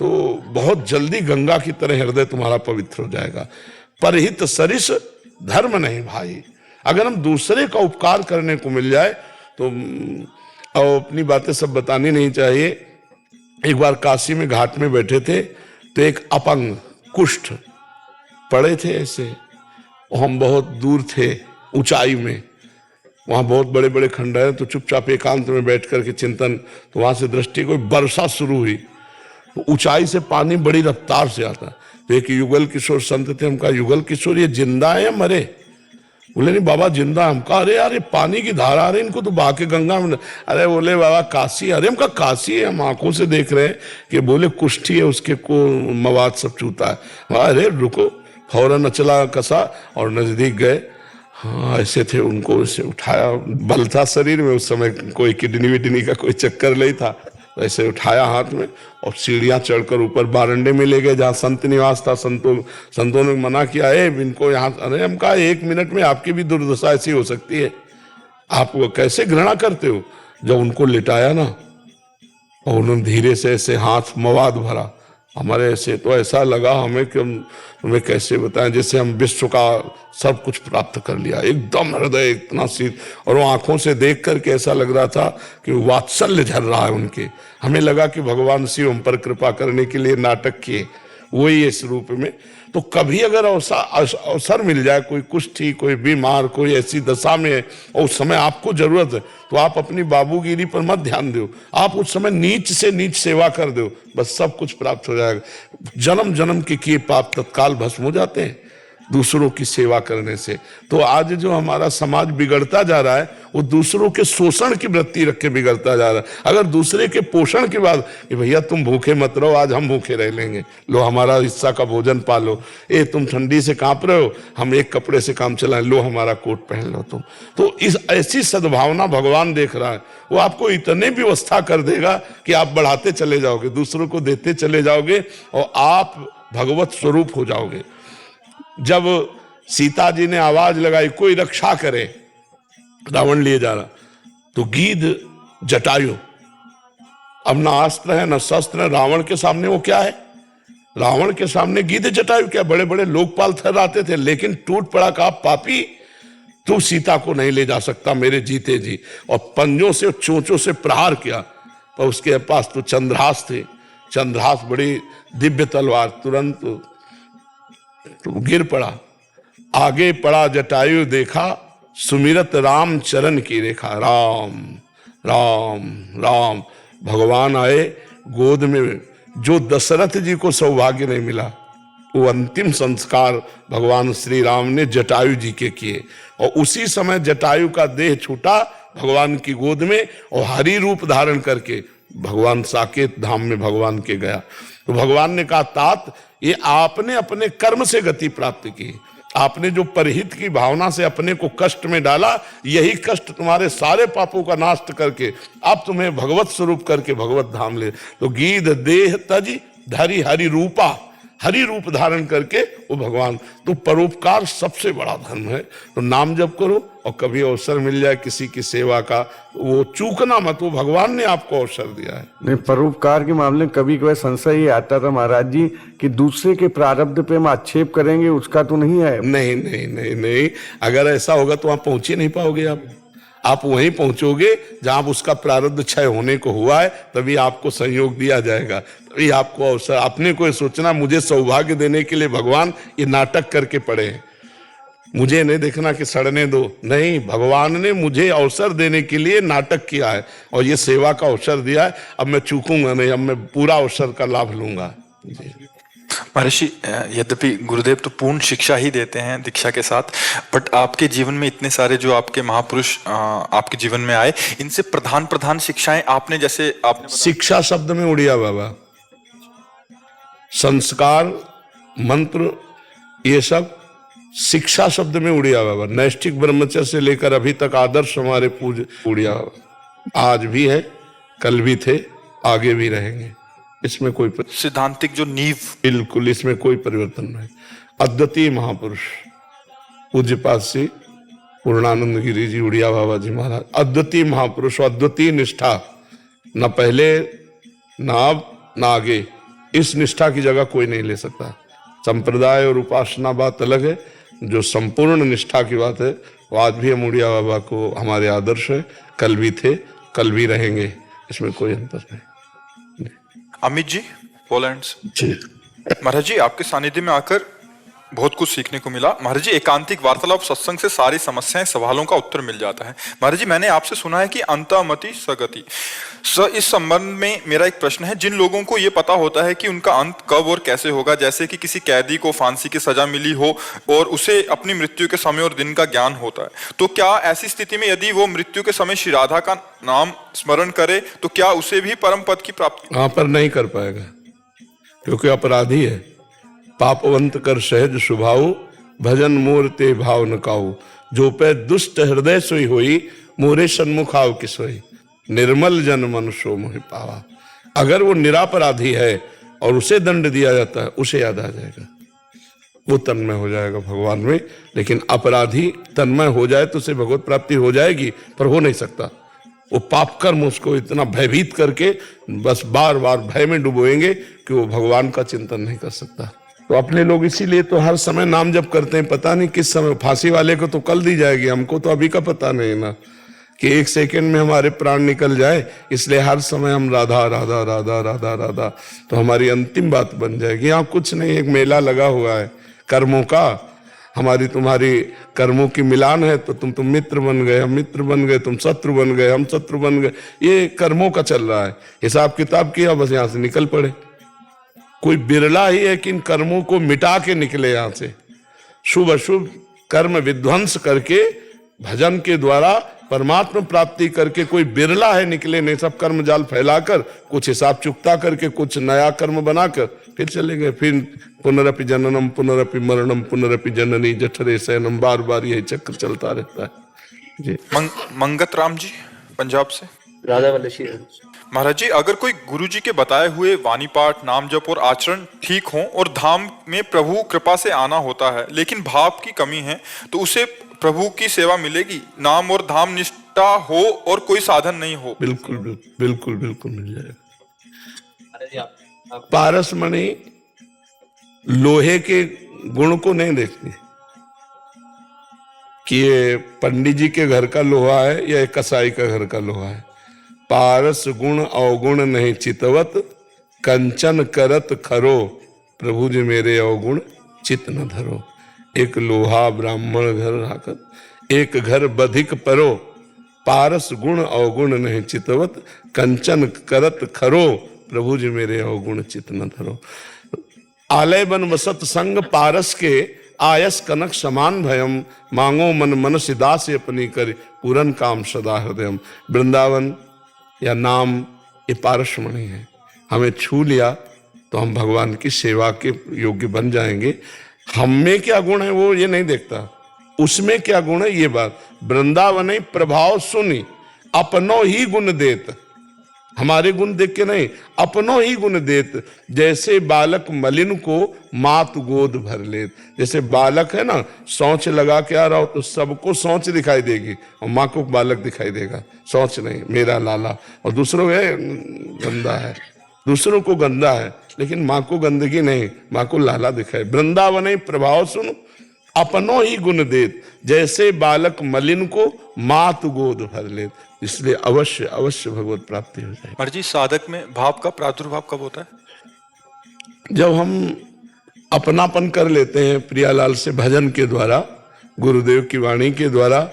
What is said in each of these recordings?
तो बहुत जल्दी गंगा की तरह हृदय तुम्हारा पवित्र हो जाएगा। परहित सरिस धर्म नहीं भाई। अगर हम दूसरे का उपकार करने को मिल जाए तो और अपनी बातें सब बतानी नहीं चाहिए। एक बार काशी में घाट में बैठे थे तो एक अपंग कुष्ठ पड़े थे ऐसे, और हम बहुत दूर थे ऊंचाई में, वहां बहुत बड़े बड़े खंडर हैं, तो चुपचाप एकांत में बैठ करके चिंतन, तो वहां से दृष्टि कोई वर्षा शुरू हुई, तो ऊंचाई से पानी बड़ी रफ्तार से आता। तो एक युगल किशोर संत थे, हम कहा युगल किशोर ये जिंदा है या मरे? बोले नहीं बाबा जिंदा। हम कहा अरे यार ये पानी की धारा आ रही, इनको तो बहा के गंगा में। अरे बोले बाबा काशी। अरे हम कहा काशी है, हम आंखों से देख रहे हैं कि बोले कुष्ठी है, उसके को मवाद सब चूता है। अरे रुको, फौरन अचला कसा और नजदीक गए। हाँ ऐसे थे, उनको ऐसे उठाया, बल था शरीर में उस समय, कोई किडनी विडनी का कोई चक्कर नहीं था, तो ऐसे उठाया हाथ में और सीढ़ियां चढ़कर ऊपर बारंडे में ले गए जहाँ संत निवास था। संतों ने मना किया है इनको यहाँ। अरे हम कहा 1 मिनट में आपकी भी दुर्दशा ऐसी हो सकती है, आप वो कैसे घृणा करते हो। जब उनको लिटाया ना और उन्होंने धीरे से ऐसे हाथ मवाद भरा हमारे ऐसे, तो ऐसा लगा हमें कि हमें कैसे बताएं, जैसे हम विश्व का सब कुछ प्राप्त कर लिया। एकदम हृदय इतना शीत, और वो आंखों से देख करके ऐसा लग रहा था कि वात्सल्य झर रहा है उनके। हमें लगा कि भगवान शिव हम पर कृपा करने के लिए नाटक किए, वही इस रूप में। तो कभी अगर अवसर मिल जाए, कोई कुष्ठी, कोई बीमार, कोई ऐसी दशा में है और उस समय आपको जरूरत है, तो आप अपनी बाबूगिरी पर मत ध्यान दो, आप उस समय नीच से नीच सेवा कर दो, बस सब कुछ प्राप्त हो जाएगा। जन्म जन्म के किए पाप तत्काल भस्म हो जाते हैं दूसरों की सेवा करने से। तो आज जो हमारा समाज बिगड़ता जा रहा है वो दूसरों के शोषण की वृत्ति रख के बिगड़ता जा रहा है। अगर दूसरे के पोषण के बाद कि भैया तुम भूखे मत रहो, आज हम भूखे रह लेंगे, लो हमारा हिस्सा का भोजन पालो, ए तुम ठंडी से कांप रहे हो, हम एक कपड़े से काम चलाएं, लो हमारा कोट पहन लो तुम। तो इस ऐसी सद्भावना भगवान देख रहा है, वो आपको इतने व्यवस्था कर देगा कि आप बढ़ाते चले जाओगे, दूसरों को देते चले जाओगे और आप भगवत स्वरूप हो जाओगे। जब सीता जी ने आवाज लगाई कोई रक्षा करे, रावण लिए जा रहा, तो गीध जटायु, अब ना अस्त्र है ना शस्त्र है, रावण के सामने वो क्या है? रावण के सामने गीध जटायु क्या? बड़े बड़े लोकपाल थर्राते थे, लेकिन टूट पड़ा कहा पापी तू सीता को नहीं ले जा सकता मेरे जीते जी, और पंजों से चोंचों से प्रहार किया। पर उसके पास तो चंद्रहास थे, चंद्रहास बड़ी दिव्य तलवार, तुरंत तो गिर पड़ा। आगे पड़ा जटायु देखा, सुमिरत राम चरण की रेखा। राम राम राम, भगवान आए गोद में। जो दशरथ जी को सौभाग्य नहीं मिला, वो अंतिम संस्कार भगवान श्री राम ने जटायु जी के किए, और उसी समय जटायु का देह छूटा भगवान की गोद में, और हरि रूप धारण करके भगवान साकेत धाम में भगवान के गया। तो भगवान ने कहा तात, ये आपने अपने कर्म से गति प्राप्त की, आपने जो परहित की भावना से अपने को कष्ट में डाला, यही कष्ट तुम्हारे सारे पापों का नाश करके अब तुम्हें भगवत स्वरूप करके भगवत धाम ले। तो गीध देह तज धरि हरि रूपा, हरि रूप धारण करके वो भगवान। तो परोपकार सबसे बड़ा धर्म है। तो नाम जप करो, और कभी अवसर मिल जाए किसी की सेवा का, वो चूकना मत, वो भगवान ने आपको अवसर दिया है। नहीं, परोपकार के मामले में कभी कभी संशय ही आता था महाराज जी कि दूसरे के प्रारब्ध पे हम आक्षेप करेंगे, उसका तो नहीं है। नहीं नहीं नहीं नहीं, अगर ऐसा होगा तो आप पहुंच ही नहीं पाओगे। आप वहीं पहुंचोगे जहां उसका प्रारब्ध क्षय होने को हुआ है, तभी आपको संयोग दिया जाएगा, तभी आपको अवसर। आपने कोई सोचना मुझे सौभाग्य देने के लिए भगवान ये नाटक करके पड़े हैं, मुझे नहीं देखना कि सड़ने दो, नहीं, भगवान ने मुझे अवसर देने के लिए नाटक किया है और ये सेवा का अवसर दिया है। अब मैं चूकूंगा नहीं, अब मैं पूरा अवसर का लाभ लूंगा। महर्षि, यद्यपि गुरुदेव तो पूर्ण शिक्षा ही देते हैं दीक्षा के साथ, बट आपके जीवन में इतने सारे जो आपके महापुरुष आपके जीवन में आए, इनसे प्रधान प्रधान शिक्षाएं आपने, जैसे आपने शिक्षा शब्द में उड़िया बाबा, संस्कार मंत्र ये सब शिक्षा शब्द में उड़िया बाबा। नैष्ठिक ब्रह्मचर्य से लेकर अभी तक आदर्श हमारे पूज उड़िया बाबा, आज भी है, कल भी थे, आगे भी रहेंगे। इसमें कोई सिद्धांतिक जो नींव, बिल्कुल इसमें कोई परिवर्तन नहीं। अद्वितीय महापुरुष पूज्यपाद श्री पूर्णानंद गिरी जी उड़िया बाबा जी महाराज, अद्वितीय महापुरुष, अद्वितीय निष्ठा, न पहले न अब न आगे, इस निष्ठा की जगह कोई नहीं ले सकता। संप्रदाय और उपासना बात अलग है, जो संपूर्ण निष्ठा की बात है वो आज भी अमूड़िया बाबा को हमारे आदर्श है, कल भी थे, कल भी रहेंगे, इसमें कोई अंतर नहीं। अमित जी, पोलैंड से। जी महाराज जी, आपके सानिध्य में आकर बहुत कुछ सीखने को मिला। महाराज जी, एकांतिक वार्तालाप सत्संग से सारी समस्याएं, सवालों का उत्तर मिल जाता है। महाराज जी, मैंने आपसे सुना है कि अंतमति सगति। इस संबंध में मेरा एक प्रश्न है। जिन लोगों को ये पता होता है कि उनका अंत कब और कैसे होगा, जैसे कि किसी कैदी को फांसी की सजा मिली हो और उसे अपनी मृत्यु के समय और दिन का ज्ञान होता है, तो क्या ऐसी स्थिति में यदि वो मृत्यु के समय श्री राधा का नाम स्मरण करे तो क्या उसे भी परम पद की प्राप्ति? वहां पर नहीं कर पाएगा, क्योंकि अपराधी है। पापवंत कर सहज स्वभाव, भजन मोर ते भाव न काऊ। जो पे दुष्ट हृदय सोई होई, मोरे सन्मुख आव की सोई। निर्मल जन मन सो मोहि पावा। अगर वो निरापराधी है और उसे दंड दिया जाता है, उसे याद आ जाएगा, वो तन्मय हो जाएगा भगवान में। लेकिन अपराधी तन्मय हो जाए तो उसे भगवत प्राप्ति हो जाएगी, पर हो नहीं सकता। वो पाप कर्म उसको इतना भयभीत करके बस बार बार भय में डुबोएंगे कि वो भगवान का चिंतन नहीं कर सकता। तो अपने लोग इसीलिए तो हर समय नाम जप करते हैं। पता नहीं किस समय, फांसी वाले को तो कल दी जाएगी, हमको तो अभी का पता नहीं ना कि एक सेकंड में हमारे प्राण निकल जाए। इसलिए हर समय हम राधा राधा राधा राधा राधा, तो हमारी अंतिम बात बन जाएगी। यहाँ कुछ नहीं, एक मेला लगा हुआ है कर्मों का। हमारी तुम्हारी कर्मों की मिलान है, तो तुम मित्र बन गए, हम मित्र बन गए, तुम शत्रु बन गए, हम शत्रु बन गए। ये कर्मों का चल रहा है, हिसाब किताब किया, बस यहाँ से निकल पड़े। कोई बिरला ही है कि इन कर्मों को मिटा के निकले यहाँ से, शुभ अशुभ कर्म विध्वंस करके भजन के द्वारा परमात्मा प्राप्ति करके कोई बिरला है निकले। नहीं, सब कर्म जाल फैलाकर कुछ हिसाब चुकता करके कुछ नया कर्म बनाकर फिर चले गए। फिर पुनरपि जननम पुनरपि मरणम पुनरपि जननी जठरे शयनम, बार बार यही चक्र चलता रहता है जी। मंगत राम जी, पंजाब से। राधा वल्लशी। महाराज जी, अगर कोई गुरु जी के बताए हुए वाणी पाठ, नाम जप और आचरण ठीक हो और धाम में प्रभु कृपा से आना होता है, लेकिन भाव की कमी है, तो उसे प्रभु की सेवा मिलेगी? नाम और धाम निष्ठा हो और कोई साधन नहीं हो? बिल्कुल बिल्कुल बिल्कुल बिल्कुल मिल जाएगा। पारसमणि लोहे के गुण को नहीं देखती कि ये पंडित जी के घर का लोहा है या कसाई का घर का लोहा है। पारस गुण अवगुण नहीं चितवत, कंचन करत खरो, प्रभु जी मेरे अवगुण चित न धरो। एक लोहा ब्राह्मण घर राखत, एक घर बधिक परो। पारस गुण अवगुण नहीं चितवत, कंचन करत खरो, प्रभु जी मेरे अवगुण चित न धरो। आलय बन वसत संग पारस के, आयस कनक समान भयम। मांगो मन मन सिदास अपनी कर, पूरन काम सदा हृदयम। वृंदावन या नाम ये पारसमणि है। हमें छू लिया तो हम भगवान की सेवा के योग्य बन जाएंगे। हम में क्या गुण है वो ये नहीं देखता, उसमें क्या गुण है ये बात। वृंदावन प्रभाव सुनी, अपनों ही गुण देत। हमारे गुण देख के नहीं, अपनों ही गुण देत। जैसे बालक मलिन को मात गोद भर लेत। जैसे बालक है ना, सोच लगा के आ रहा हो तो सबको सोच दिखाई देगी और माँ को बालक दिखाई देगा, सोच नहीं, मेरा लाला। और दूसरों है गंदा है, दूसरों को गंदा है, लेकिन माँ को गंदगी नहीं, माँ को लाला दिखाए। वृंदावन प्रभाव सुन, अपनों ही गुण देत। जैसे बालक मलिन को मात गोद भर लेत। इसलिए अवश्य अवश्य भगवत प्राप्ति हो जाएगी। महाराज जी, साधक में भाव का प्रादुर्भाव कब होता है? जब हम अपनापन कर लेते हैं प्रियालाल से भजन के द्वारा, गुरुदेव की वाणी के द्वारा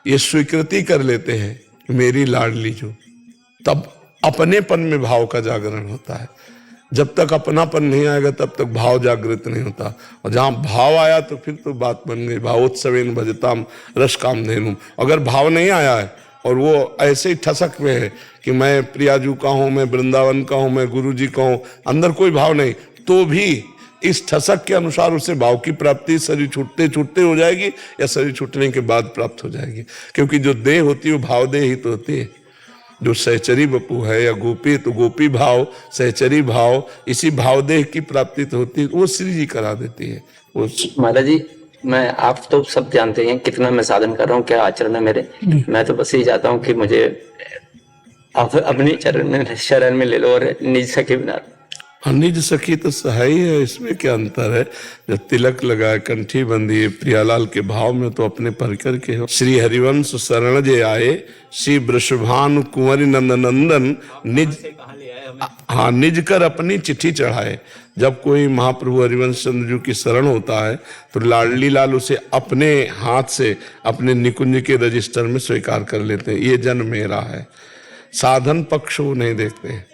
ये स्वीकृति कर लेते हैं मेरी लाडली जो, तब अपनेपन में भाव का जागरण होता है। जब तक अपनापन नहीं आएगा तब तक भाव जागृत नहीं होता। और जहां भाव आया तो फिर तो बात बन गई। भावोत्सवेन भजताम रस काम धेनुम। अगर भाव नहीं आया है और वो ऐसे ही ठसक में है कि मैं प्रियाजू का हूं, मैं वृंदावन का हूं, मैं गुरु जी का हूं, अंदर कोई भाव नहीं, तो भी इस ठसक के अनुसार उसे भाव की प्राप्ति शरीर छूटते छूटते हो जाएगी या शरीर छूटने के बाद प्राप्त हो जाएगी। क्योंकि जो देह होती है वो भाव देह ही तो होती है। जो सहचरी बपू है या गोपी, तो गोपी भाव, सहचरी भाव, इसी भाव देह की प्राप्ति तो होती है, वो श्री जी करा देती है। वो महाराज जी, मैं, आप तो सब जानते हैं कितना मैं साधन कर रहा हूँ, क्या आचरण है मेरे। मैं तो बस यही चाहता हूँ कि मुझे आप अपनी शरण में ले लो और निज सके बिना। निज सखी तो सहाय है, इसमें क्या अंतर है। जब तिलक लगाए, कंठी बंधी, प्रियालाल के भाव में तो अपने परिकर के हो। श्री हरिवंश शरण जे आए, श्री वृषभानु कुंवरी नंद नंदन, निज कर अपनी चिट्ठी चढ़ाए। जब कोई महाप्रभु हरिवंश चंद्र जी की शरण होता है तो लाडली लाल उसे अपने हाथ से अपने निकुंज के रजिस्टर में स्वीकार कर लेते हैं। ये जन मेरा है। साधन पक्ष वो नहीं देखते हैं,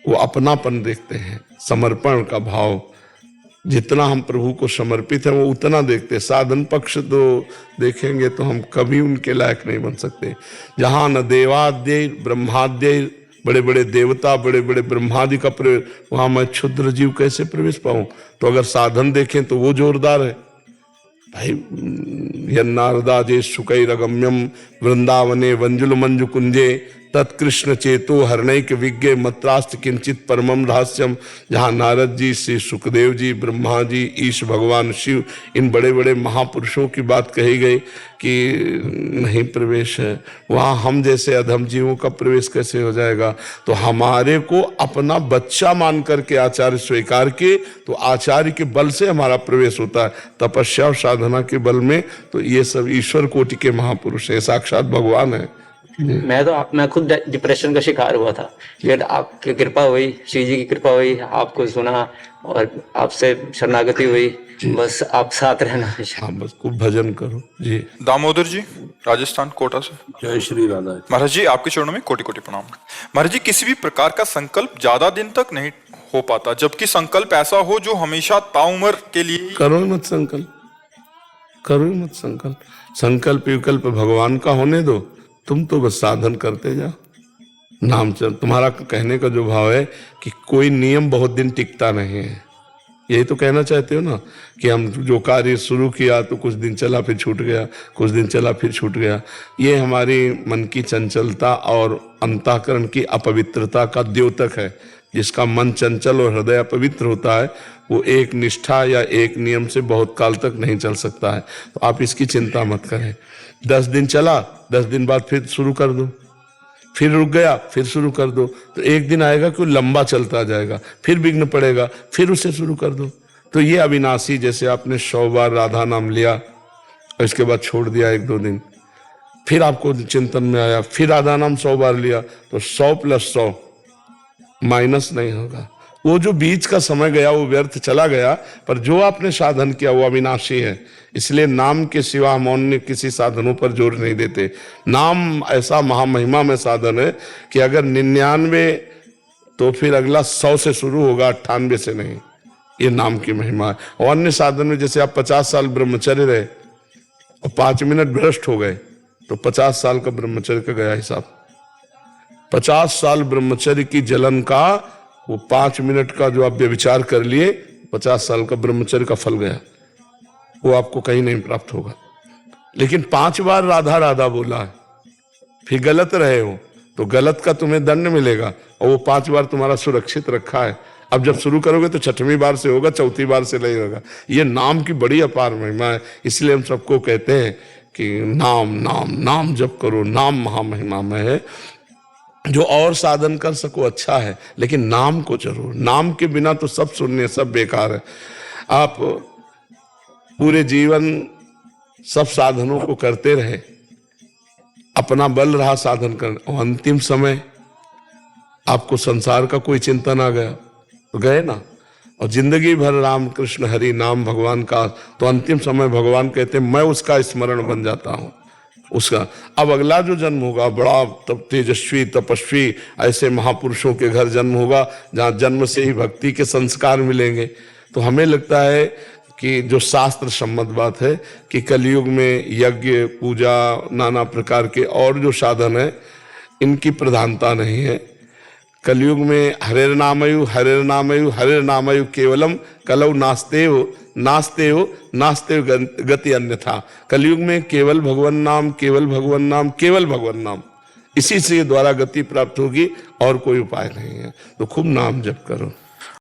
वो अपनापन देखते हैं, समर्पण का भाव। जितना हम प्रभु को समर्पित हैं वो उतना देखते हैं। साधन पक्ष तो देखेंगे तो हम कभी उनके लायक नहीं बन सकते। जहाँ न देवाद्य ब्रह्माद्य, बड़े बड़े देवता, बड़े बड़े ब्रह्मादि का प्रवेश, वहां मैं क्षुद्र जीव कैसे प्रवेश पाऊं। तो अगर साधन देखें तो वो जोरदार है भाई। यन्नारदा जे सुकैरगम्यम वृंदावने वंजुल मंजु कुंजे, तत्कृष्ण चेतो हरणैक विज्ञ मत्रास्त किंचित परमम रहस्यम। जहाँ नारद जी, श्री सुखदेव जी, ब्रह्मा जी, ईश भगवान शिव, इन बड़े बड़े महापुरुषों की बात कही गई कि नहीं प्रवेश है, वहाँ हम जैसे अधम जीवों का प्रवेश कैसे हो जाएगा। तो हमारे को अपना बच्चा मान करके आचार्य स्वीकार किए तो आचार्य के बल से हमारा प्रवेश होता है। तपस्या और साधना के बल में तो ये सब ईश्वर कोटि के महापुरुष है, साक्षात भगवान है। मैं खुद डिप्रेशन का शिकार हुआ था, फिर आपकी कृपा हुई, श्री जी की कृपा हुई, आपको सुना और आपसे शरणागति हुई। बस आप साथ रहना। हाँ, बस खूब भजन करो जी। दामोदर जी, राजस्थान कोटा से। जय श्री राधा। महाराज जी, आपके चरणों में कोटि कोटि प्रणाम। महाराज जी, किसी भी प्रकार का संकल्प ज्यादा दिन तक नहीं हो पाता, जबकि संकल्प ऐसा हो जो हमेशा ताउम्र के लिए। करो मत संकल्प, करो मत संकल्प। संकल्प विकल्प भगवान का होने दो, तुम तो बस साधन करते जाओ। नाम चल, तुम्हारा कहने का जो भाव है कि कोई नियम बहुत दिन टिकता नहीं है, यही तो कहना चाहते हो ना कि हम जो कार्य शुरू किया तो कुछ दिन चला फिर छूट गया, कुछ दिन चला फिर छूट गया। ये हमारी मन की चंचलता और अंतःकरण की अपवित्रता का द्योतक है। जिसका मन चंचल और हृदय अपवित्र होता है वो एक निष्ठा या एक नियम से बहुत काल तक नहीं चल सकता है। तो आप इसकी चिंता मत करें। 10 दिन चला, 10 दिन बाद फिर शुरू कर दो, फिर रुक गया फिर शुरू कर दो। तो एक दिन आएगा कि लंबा चलता जाएगा, फिर विघ्न पड़ेगा, फिर उसे शुरू कर दो। तो ये अविनाशी, जैसे आपने 100 बार राधा नाम लिया और इसके बाद छोड़ दिया 1-2 दिन, फिर आपको चिंतन में आया, फिर राधा नाम 100 बार लिया, तो 100 + 100 माइनस नहीं होगा। वो जो बीच का समय गया वो व्यर्थ चला गया, पर जो आपने साधन किया वो अविनाशी है। इसलिए नाम के सिवा हम अन्य किसी साधनों पर जोर नहीं देते। नाम ऐसा महामहिमा में साधन है कि अगर 99 तो फिर अगला 100 से शुरू होगा, 98 से नहीं। ये नाम की महिमा है। और अन्य साधन में जैसे आप 50 साल ब्रह्मचर्य रहे और 5 मिनट भ्रष्ट हो गए तो 50 साल का ब्रह्मचर्य का गया हिसाब। 50 साल ब्रह्मचर्य की जलन का वो 5 मिनट का जो आप व्यभिचार कर लिए, 50 साल का ब्रह्मचर्य का फल गया, वो आपको कहीं नहीं प्राप्त होगा। लेकिन 5 बार राधा राधा बोला है, फिर गलत रहे हो तो गलत का तुम्हें दंड मिलेगा, और वो 5 बार तुम्हारा सुरक्षित रखा है। अब जब शुरू करोगे तो 6वीं बार से होगा, 4थी बार से नहीं होगा। ये नाम की बड़ी अपार महिमा है। इसलिए हम सबको कहते हैं कि नाम नाम नाम जप करो, नाम महामहिमा में है। जो और साधन कर सको अच्छा है, लेकिन नाम को जरूर। नाम के बिना तो सब शून्य, सब बेकार है। आप पूरे जीवन सब साधनों को करते रहे, अपना बल रहा साधन करने, और अंतिम समय आपको संसार का कोई चिंतन आ गया तो गए ना। और जिंदगी भर राम कृष्ण हरि नाम भगवान का, तो अंतिम समय भगवान कहते हैं मैं उसका स्मरण बन जाता हूं उसका। अब अगला जो जन्म होगा बड़ा तेजस्वी तपस्वी ऐसे महापुरुषों के घर जन्म होगा, जहाँ जन्म से ही भक्ति के संस्कार मिलेंगे। तो हमें लगता है कि जो शास्त्र सम्मत बात है कि कलयुग में यज्ञ पूजा नाना प्रकार के और जो साधन है इनकी प्रधानता नहीं है। कलयुग में हरेर नामयु हरेर नामयु हरेर नामयु केवलम कलौ नास्तेव नास्तेव नास्तेव गति अन्यथा। कलयुग में केवल भगवान नाम, केवल भगवान नाम, केवल भगवान नाम, इसी से द्वारा गति प्राप्त होगी, और कोई उपाय नहीं है। तो खूब नाम जप करो।